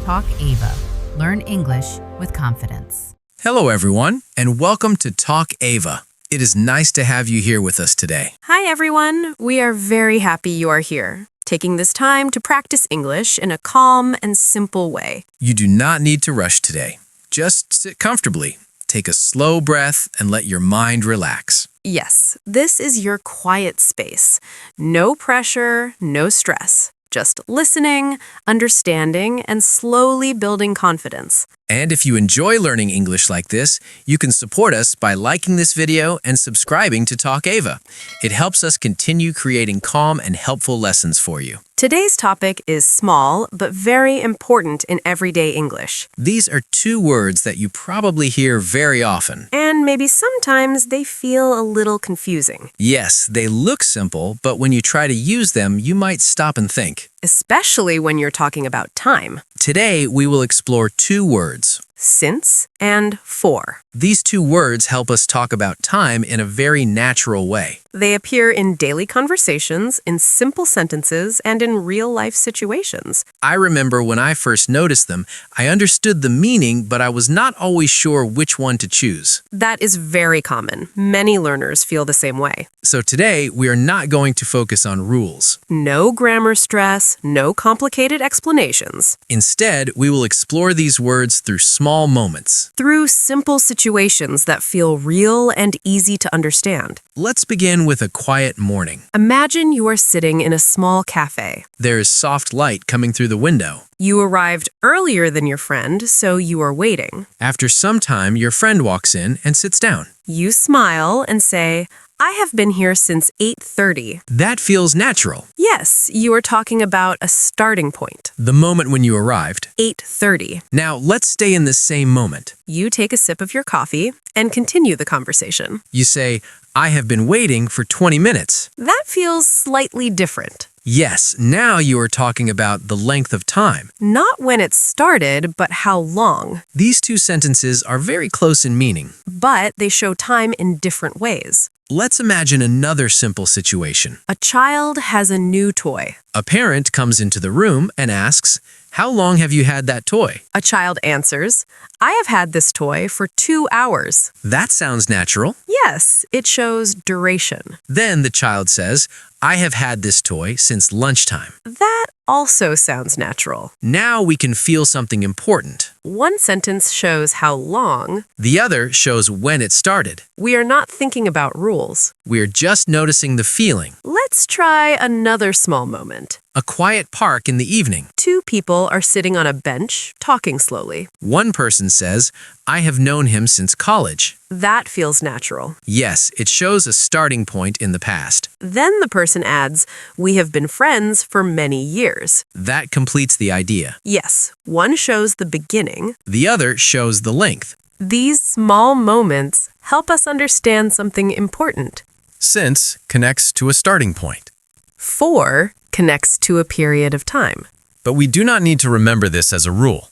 Talk Ava. Learn English with confidence. Hello, everyone, and welcome to Talk Ava. It is nice to have you here with us today. Hi, everyone. We are very happy you are here, taking this time to practice English in a calm and simple way. You do not need to rush today. Just sit comfortably, take a slow breath, and let your mind relax. Yes, this is your quiet space. No pressure, no stress. Just listening, understanding, and slowly building confidence. And if you enjoy learning English like this, you can support us by liking this video and subscribing to Talk Ava. It helps us continue creating calm and helpful lessons for you. Today's topic is small but very important in everyday English. These are two words that you probably hear very often. And maybe sometimes they feel a little confusing, Yes, they look simple, but when you try to use them, you might stop and think. especially when you're talking about time. Today, we will explore two words. Since and for. These two words help us talk about time in a very natural way. They appear in daily conversations, in simple sentences, and in real-life situations. I remember when I first noticed them, I understood the meaning, but I was not always sure which one to choose. That is very common. Many learners feel the same way. So today, we are not going to focus on rules. No grammar stress, no complicated explanations. Instead, we will explore these words through small moments. Through simple situations that feel real and easy to understand. Let's begin with a quiet morning. Imagine you are sitting in a small cafe. There is soft light coming through the window. You arrived earlier than your friend, so you are waiting. After some time, your friend walks in and sits down. You smile and say, "I have been here since 8:30. That feels natural. Yes, you are talking about a starting point. The moment when you arrived. 8:30. Now, let's stay in this same moment. You take a sip of your coffee and continue the conversation. You say, I have been waiting for 20 minutes. That feels slightly different. Yes, now you are talking about the length of time. Not when it started, but how long. These two sentences are very close in meaning. But they show time in different ways. Let's imagine another simple situation. A child has a new toy. A parent comes into the room and asks, how long have you had that toy? A child answers, "I have had this toy for 2 hours." That sounds natural. Yes, it shows duration. Then the child says, I have had this toy since lunchtime. That also sounds natural. Now we can feel something important. One sentence shows how long. The other shows when it started. We are not thinking about rules. We're just noticing the feeling. Let's try another small moment. A quiet park in the evening. Two people are sitting on a bench, talking slowly. One person says, I have known him since college. That feels natural. Yes, it shows a starting point in the past. Then the person adds, "We have been friends for many years." That completes the idea. Yes, one shows the beginning. The other shows the length. These small moments help us understand something important. Since connects to a starting point. For connects to a period of time. But we do not need to remember this as a rule.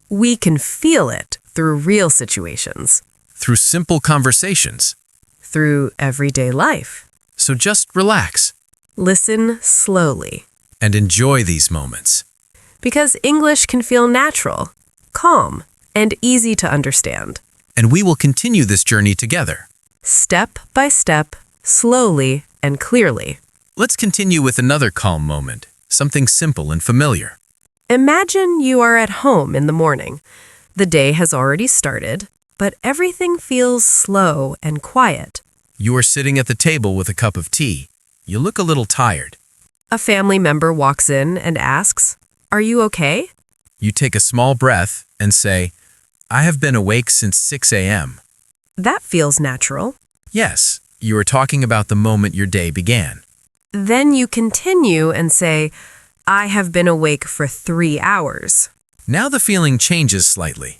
We can feel it through real situations, Through simple conversations. through everyday life. So just relax Listen slowly, and enjoy these moments. because English can feel natural, calm, and easy to understand. And we will continue this journey together. Step by step, slowly and clearly. Let's continue with another calm moment, something simple and familiar. Imagine you are at home in the morning. The day has already started, but everything feels slow and quiet. You are sitting at the table with a cup of tea. You look a little tired. A family member walks in and asks, "Are you okay?" You take a small breath and say, I have been awake since 6 a.m. That feels natural. Yes, you are talking about the moment your day began. Then you continue and say, "I have been awake for 3 hours." Now the feeling changes slightly.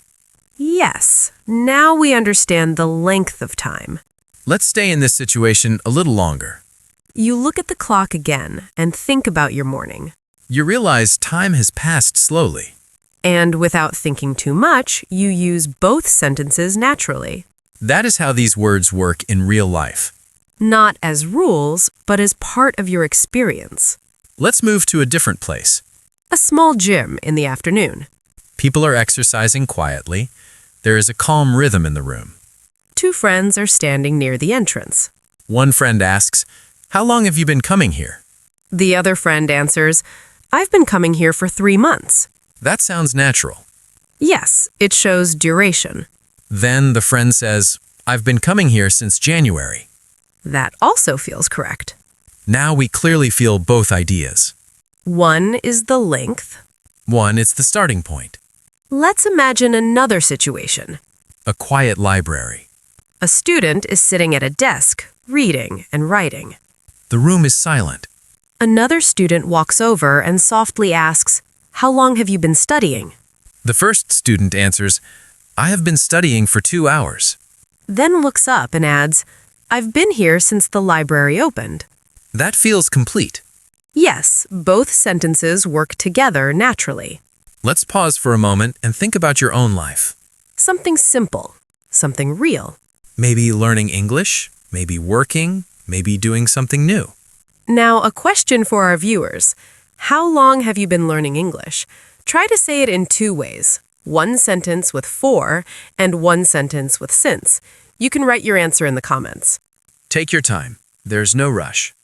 Yes, now we understand the length of time. Let's stay in this situation a little longer. You look at the clock again and think about your morning. You realize time has passed slowly. And without thinking too much, you use both sentences naturally. That is how these words work in real life. Not as rules, but as part of your experience. Let's move to a different place. A small gym in the afternoon. People are exercising quietly. There is a calm rhythm in the room. Two friends are standing near the entrance. One friend asks, "How long have you been coming here?" The other friend answers, "I've been coming here for 3 months." That sounds natural. Yes, it shows duration. Then the friend says, "I've been coming here since January." That also feels correct. Now we clearly feel both ideas. One is the length. One, it's the starting point. Let's imagine another situation. A quiet library. A student is sitting at a desk, reading and writing. The room is silent. Another student walks over and softly asks, "How long have you been studying?" The first student answers, "I have been studying for 2 hours." Then looks up and adds, "I've been here since the library opened." That feels complete. Yes, both sentences work together naturally. Let's pause for a moment and think about your own life. Something simple, something real. Maybe learning English, maybe working, maybe doing something new. Now, a question for our viewers. How long have you been learning English? Try to say it in 2 ways. One sentence with for and one sentence with since. You can write your answer in the comments. Take your time. There's no rush.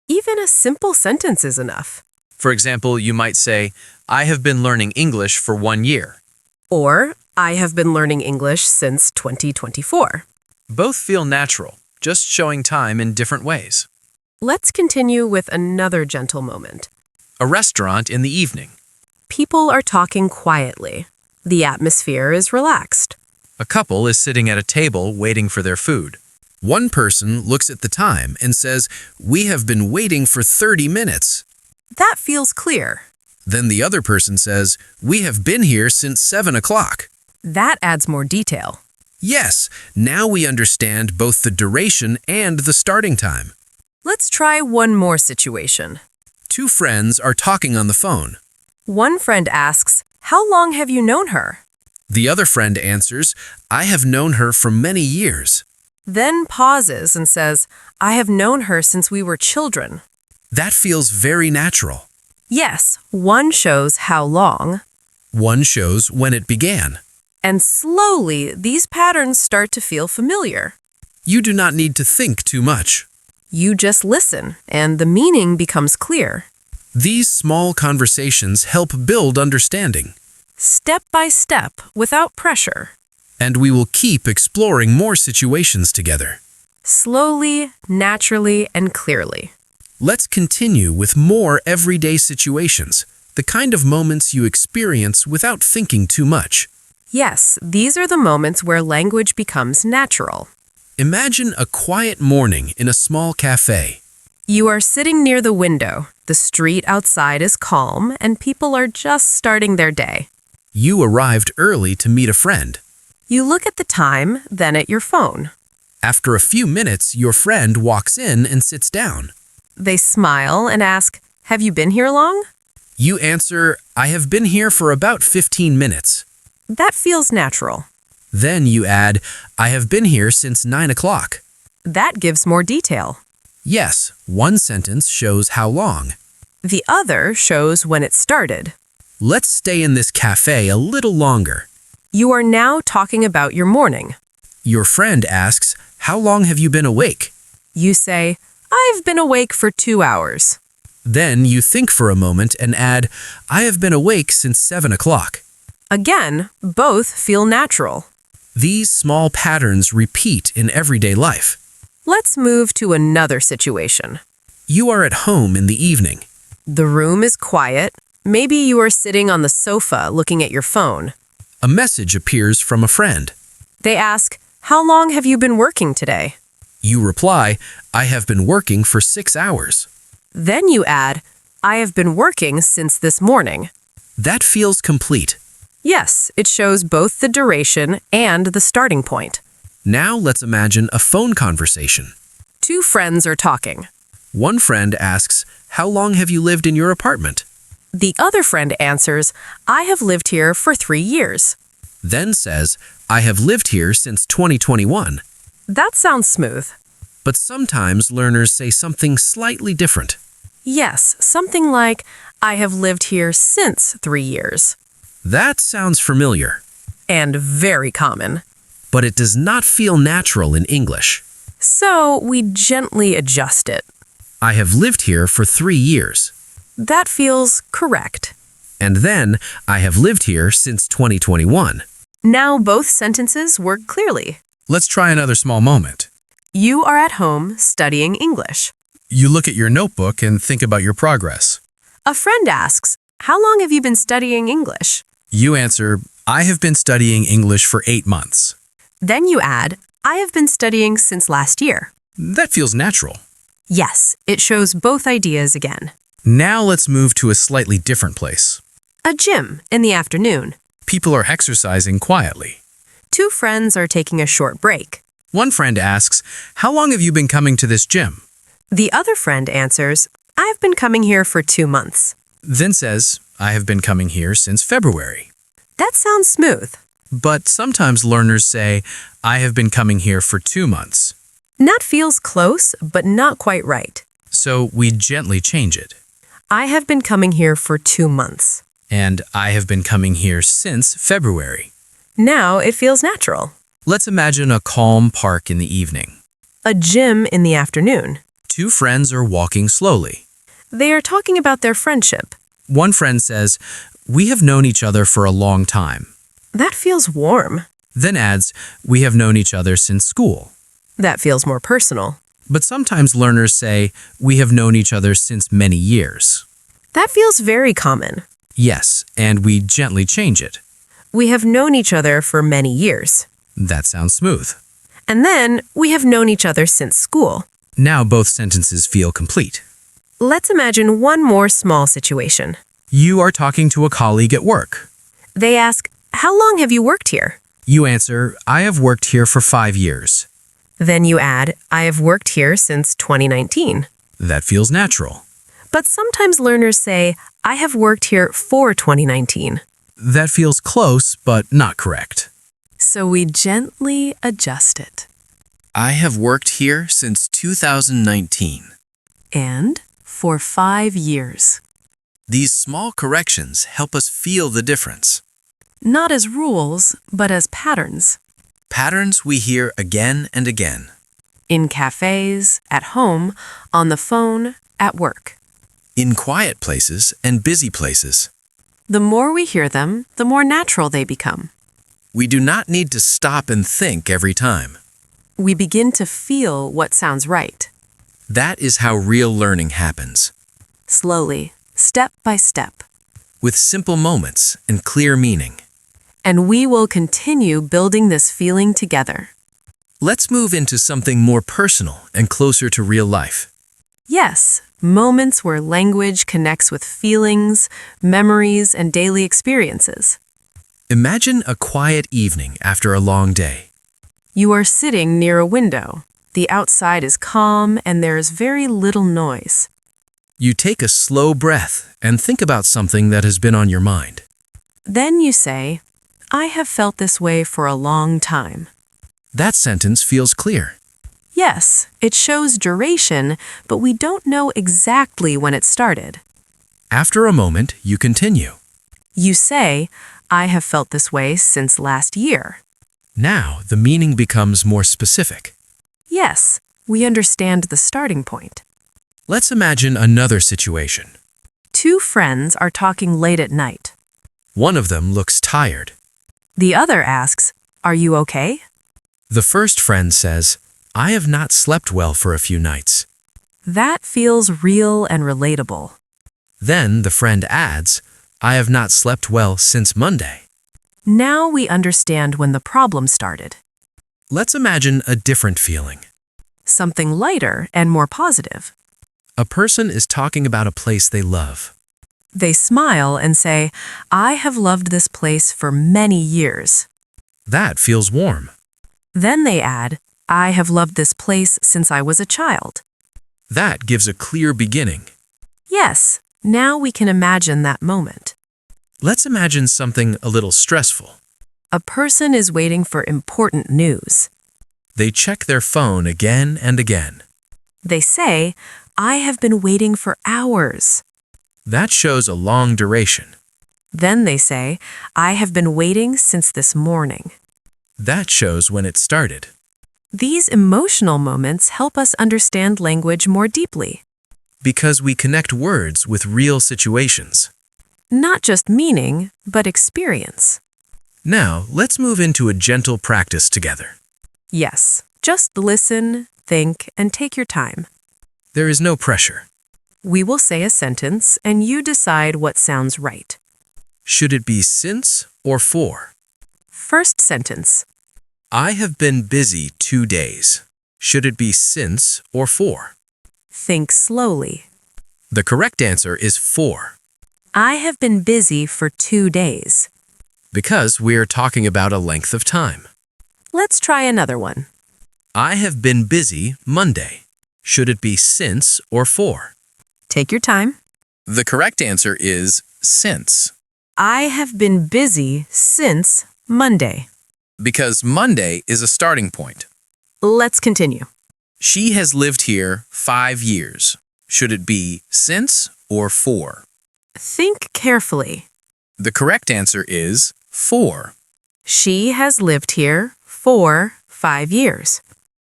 Even a simple sentence is enough. For example, you might say, "I have been learning English for 1 year." Or, "I have been learning English since 2024. Both feel natural, just showing time in different ways. Let's continue with another gentle moment. A restaurant in the evening. People are talking quietly. The atmosphere is relaxed. A couple is sitting at a table waiting for their food. One person looks at the time and says, "We have been waiting for 30 minutes. That feels clear. Then the other person says, "We have been here since 7 o'clock. That adds more detail. Yes, now we understand both the duration and the starting time. Let's try one more situation. Two friends are talking on the phone. One friend asks, "How long have you known her?" The other friend answers, "I have known her for many years." Then pauses and says, "I have known her since we were children." That feels very natural. Yes, one shows how long, One shows when it began. and slowly these patterns start to feel familiar. You do not need to think too much. You just listen, and the meaning becomes clear. These small conversations help build understanding, Step by step, without pressure. and we will keep exploring more situations together. Slowly, naturally, and clearly. Let's continue with more everyday situations, the kind of moments you experience without thinking too much. Yes, these are the moments where language becomes natural. Imagine a quiet morning in a small cafe. You are sitting near the window. The street outside is calm, and people are just starting their day. You arrived early to meet a friend. You look at the time, then at your phone. After a few minutes, your friend walks in and sits down. They smile and ask, "Have you been here long?" You answer, "I have been here for about 15 minutes. That feels natural. Then you add, "I have been here since 9 o'clock. That gives more detail. Yes, one sentence shows how long. The other shows when it started. Let's stay in this cafe a little longer. You are now talking about your morning. Your friend asks, "How long have you been awake?" You say, "I've been awake for 2 hours." Then you think for a moment and add, "I have been awake since 7 o'clock. Again, both feel natural. These small patterns repeat in everyday life. Let's move to another situation. You are at home in the evening. The room is quiet. Maybe you are sitting on the sofa looking at your phone. A message appears from a friend. They ask, "How long have you been working today?" You reply, "I have been working for 6 hours. Then you add, "I have been working since this morning." That feels complete. Yes, it shows both the duration and the starting point. Now let's imagine a phone conversation. Two friends are talking. One friend asks, "How long have you lived in your apartment?" The other friend answers, "I have lived here for 3 years." Then says, "I have lived here since 2021. That sounds smooth. But sometimes learners say something slightly different. Yes, something like, "I have lived here since 3 years." That sounds familiar, and very common. but it does not feel natural in English. So we gently adjust it. I have lived here for 3 years. That feels correct. And then, I have lived here since 2021. Now both sentences work clearly. Let's try another small moment. You are at home studying English. You look at your notebook and think about your progress. A friend asks, "How long have you been studying English?" You answer, I have been studying English for 8 months. Then you add, "I have been studying since last year." That feels natural. Yes, it shows both ideas again. Now let's move to a slightly different place. A gym in the afternoon. People are exercising quietly. Two friends are taking a short break. One friend asks, how long have you been coming to this gym? The other friend answers, "I've been coming here for 2 months." Then says, I have been coming here since February. That sounds smooth. But sometimes learners say, I have been coming here for 2 months. That feels close, but not quite right. So we gently change it. I have been coming here for 2 months. And I have been coming here since February. Now it feels natural. Let's imagine a calm park in the evening. A gym in the afternoon. Two friends are walking slowly. They are talking about their friendship. One friend says, we have known each other for a long time. That feels warm. Then adds, we have known each other since school. That feels more personal. But sometimes learners say, we have known each other since many years. That feels very common. Yes, and we gently change it. We have known each other for many years. That sounds smooth. And then, we have known each other since school. Now both sentences feel complete. Let's imagine one more small situation. You are talking to a colleague at work. They ask, "How long have you worked here?" You answer, I have worked here for 5 years. Then you add, "I have worked here since 2019. That feels natural. But sometimes learners say, "I have worked here for 2019. That feels close, but not correct. So we gently adjust it. I have worked here since 2019. And for 5 years. These small corrections help us feel the difference. Not as rules, but as patterns. Patterns we hear again and again. In cafes, at home, on the phone, at work. In quiet places and busy places. The more we hear them, the more natural they become. We do not need to stop and think every time. We begin to feel what sounds right. That is how real learning happens. Slowly, step by step. With simple moments and clear meaning. And we will continue building this feeling together. Let's move into something more personal and closer to real life. Yes, moments where language connects with feelings, memories, and daily experiences. Imagine a quiet evening after a long day. You are sitting near a window. The outside is calm and there is very little noise. You take a slow breath and think about something that has been on your mind. Then you say, "I have felt this way for a long time." That sentence feels clear. Yes, it shows duration, but we don't know exactly when it started. After a moment, you continue. You say, "I have felt this way since last year." Now, the meaning becomes more specific. Yes, we understand the starting point. Let's imagine another situation. Two friends are talking late at night. One of them looks tired. The other asks, "Are you okay?" The first friend says, I have not slept well for a few nights. That feels real and relatable. Then the friend adds, I have not slept well since Monday. Now we understand when the problem started. Let's imagine a different feeling. Something lighter and more positive. A person is talking about a place they love. They smile and say, "I have loved this place for many years." That feels warm. Then they add, "I have loved this place since I was a child." That gives a clear beginning. Yes, now we can imagine that moment. Let's imagine something a little stressful. A person is waiting for important news. They check their phone again and again. They say, "I have been waiting for hours." That shows a long duration. Then they say, I have been waiting since this morning. That shows when it started. These emotional moments help us understand language more deeply. Because we connect words with real situations. Not just meaning, but experience. Now, let's move into a gentle practice together. Yes, just listen, think, and take your time. There is no pressure. We will say a sentence, and you decide what sounds right. Should it be since or for? First sentence. I have been busy 2 days. Should it be since or for? Think slowly. The correct answer is for, I have been busy for 2 days. because we are talking about a length of time. Let's try another one. I have been busy Monday. Should it be since or for? Take your time. The correct answer is since, I have been busy since Monday. because Monday is a starting point. Let's continue. She has lived here 5 years. Should it be since or for? Think carefully. The correct answer is for. She has lived here for 5 years.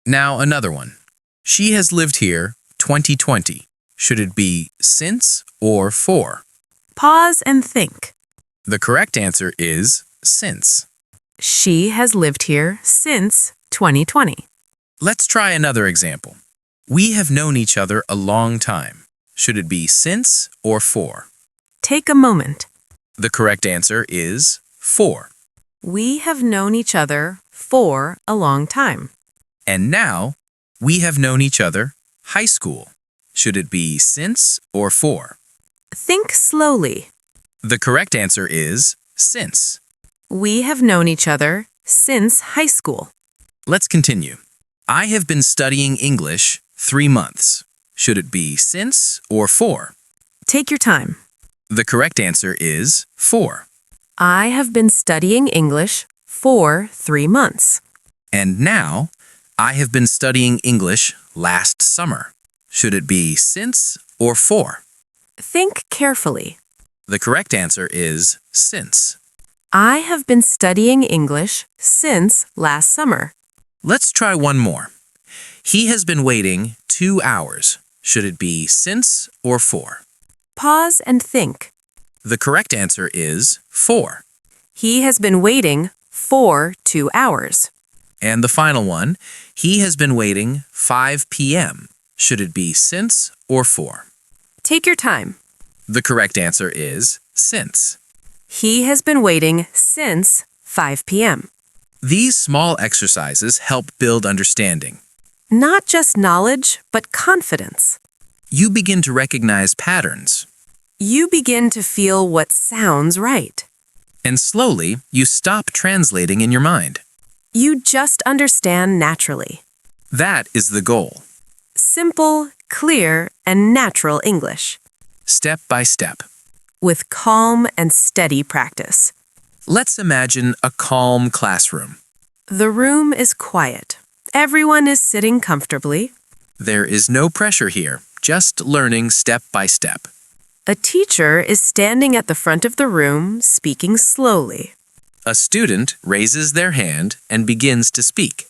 Now another one. She has lived here 2020. Should it be since or for? Pause and think. The correct answer is since. She has lived here since 2020. Let's try another example. We have known each other a long time. Should it be since or for? Take a moment. The correct answer is for. We have known each other for a long time. And now, we have known each other high school. Should it be since or for? Think slowly. The correct answer is since. We have known each other since high school. Let's continue. I have been studying English 3 months. Should it be since or for? Take your time. The correct answer is for. I have been studying English for 3 months. And now, I have been studying English last summer. Should it be since or for? Think carefully. The correct answer is since. I have been studying English since last summer. Let's try one more. He has been waiting 2 hours. Should it be since or for? Pause and think. The correct answer is for. He has been waiting for 2 hours. And the final one, he has been waiting 5 p.m. Should it be since or for? Take your time. The correct answer is since. He has been waiting since 5 p.m. These small exercises help build understanding. Not just knowledge, but confidence. You begin to recognize patterns, You begin to feel what sounds right. and slowly you stop translating in your mind. You just understand naturally. That is the goal, Simple, clear, and natural English. step by step. With calm and steady practice. Let's imagine a calm classroom. The room is quiet. Everyone is sitting comfortably. There is no pressure here, just learning step by step. A teacher is standing at the front of the room, speaking slowly. A student raises their hand and begins to speak.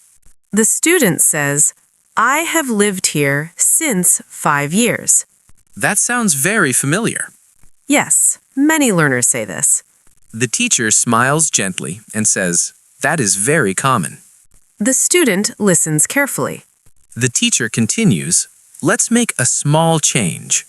The student says, I have lived here since 5 years. That sounds very familiar. Yes, many learners say this. The teacher smiles gently and says, that is very common. The student listens carefully. The teacher continues, let's make a small change.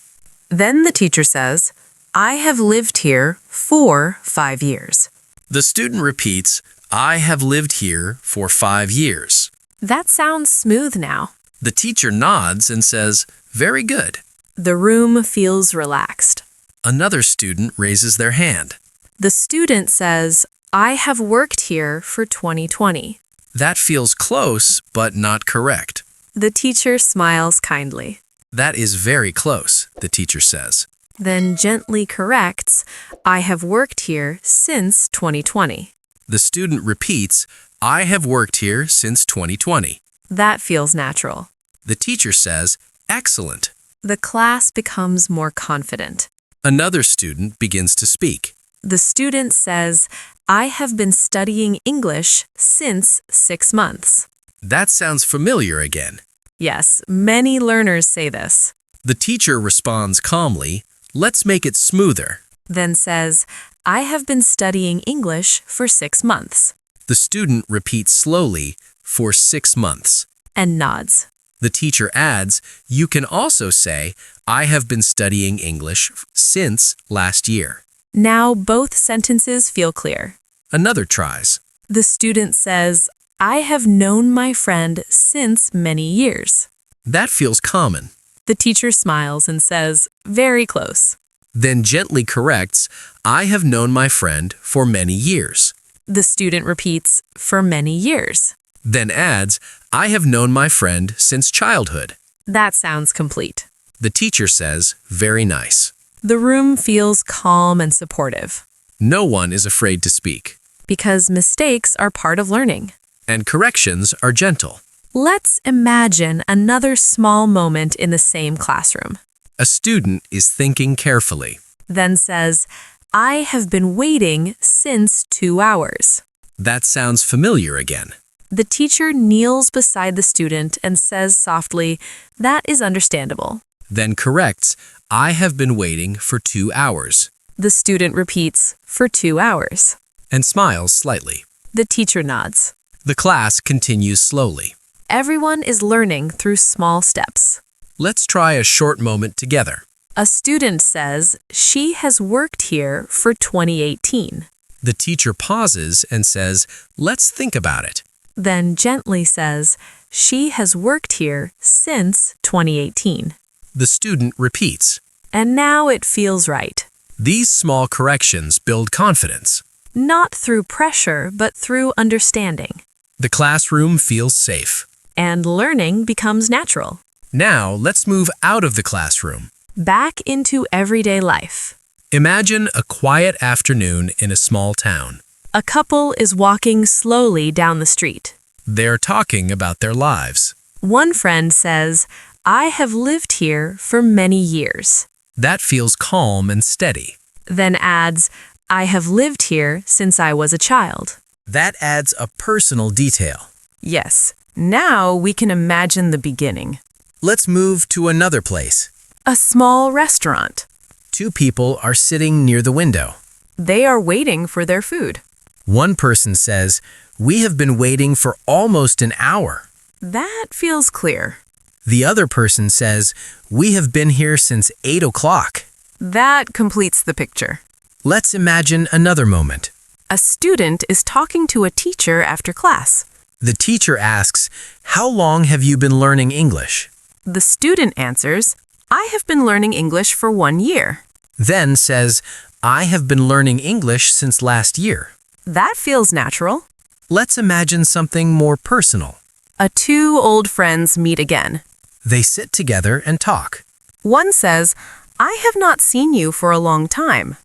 Then the teacher says, I have lived here for 5 years. The student repeats, I have lived here for 5 years. That sounds smooth now. The teacher nods and says, very good. The room feels relaxed. Another student raises their hand. The student says, I have worked here for 2020. That feels close, but not correct. The teacher smiles kindly. That is very close, the teacher says. Then gently corrects, I have worked here since 2020. The student repeats, I have worked here since 2020. That feels natural. The teacher says, excellent. The class becomes more confident. Another student begins to speak. The student says, I have been studying English since 6 months. That sounds familiar again. Yes, many learners say this. The teacher responds calmly, let's make it smoother. Then says, I have been studying English for 6 months. The student repeats slowly, for 6 months. And nods. The teacher adds, you can also say, I have been studying English since last year. Now both sentences feel clear. Another tries. The student says, I have known my friend since many years. That feels common. The teacher smiles and says, very close. Then gently corrects, I have known my friend for many years. The student repeats, for many years. Then adds, I have known my friend since childhood. That sounds complete. The teacher says, very nice. The room feels calm and supportive. No one is afraid to speak. Because mistakes are part of learning. And corrections are gentle. Let's imagine another small moment in the same classroom. A student is thinking carefully. Then says, I have been waiting since 2 hours. That sounds familiar again. The teacher kneels beside the student and says softly, that is understandable. Then corrects, I have been waiting for 2 hours. The student repeats, for 2 hours. And smiles slightly. The teacher nods. The class continues slowly. Everyone is learning through small steps. Let's try a short moment together. A student says she has worked here for 2018. The teacher pauses and says, let's think about it. Then gently says she has worked here since 2018. The student repeats. And now it feels right. These small corrections build confidence. Not through pressure, but through understanding. The classroom feels safe. And learning becomes natural. Now let's move out of the classroom. Back into everyday life. Imagine a quiet afternoon in a small town. A couple is walking slowly down the street. They're talking about their lives. One friend says, I have lived here for many years. That feels calm and steady. Then adds, I have lived here since I was a child. That adds a personal detail. Yes, now we can imagine the beginning. Let's move to another place. A small restaurant. 2 people are sitting near the window. They are waiting for their food. One person says, we have been waiting for almost an hour. That feels clear. The other person says, we have been here since 8 o'clock. That completes the picture. Let's imagine another moment. A student is talking to a teacher after class. The teacher asks, how long have you been learning English? The student answers, I have been learning English for 1 year. Then says, I have been learning English since last year. That feels natural. Let's imagine something more personal. 2 old friends meet again. They sit together and talk. One says, I have not seen you for a long time.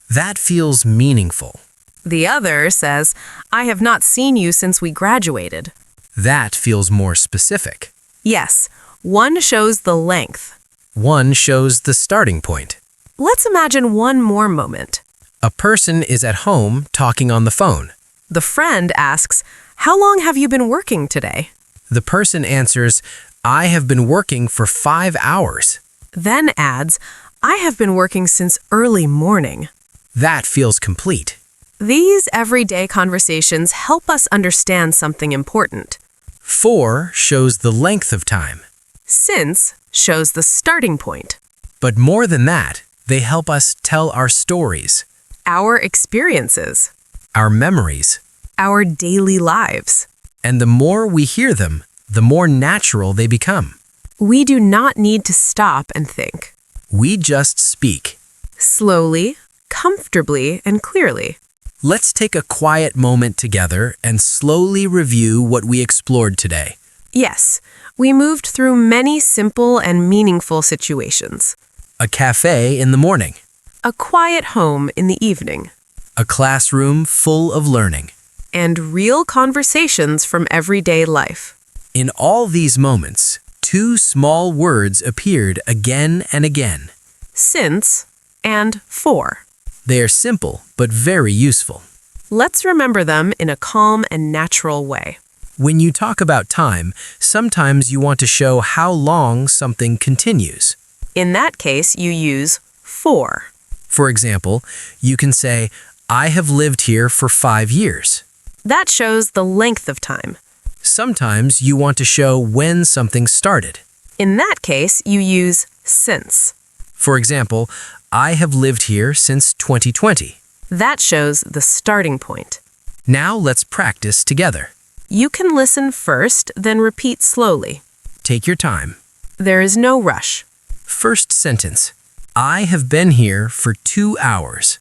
That feels meaningful. The other says, I have not seen you since we graduated. That feels more specific. Yes, one shows the length. One shows the starting point. Let's imagine one more moment. A person is at home talking on the phone. The friend asks, how long have you been working today? The person answers, I have been working for 5 hours. Then adds, I have been working since early morning. That feels complete. These everyday conversations help us understand something important. 4 shows the length of time. Since shows the starting point. But more than that, they help us tell our stories, Our experiences. our memories. Our daily lives. And the more we hear them, the more natural they become. We do not need to stop and think. We just speak. Slowly, comfortably, and clearly. Let's take a quiet moment together and slowly review what we explored today. Yes, we moved through many simple and meaningful situations. A cafe in the morning. A quiet home in the evening. A classroom full of learning. And real conversations from everyday life. In all these moments, 2 small words appeared again and again. Since and for. They are simple but very useful. Let's remember them in a calm and natural way. When you talk about time, sometimes you want to show how long something continues. In that case, you use for. For example, you can say, I have lived here for 5 years. That shows the length of time. Sometimes you want to show when something started. In that case, you use since. For example, I have lived here since 2020. That shows the starting point. Now let's practice together. You can listen first, then repeat slowly. Take your time. There is no rush. First sentence. I have been here for 2 hours.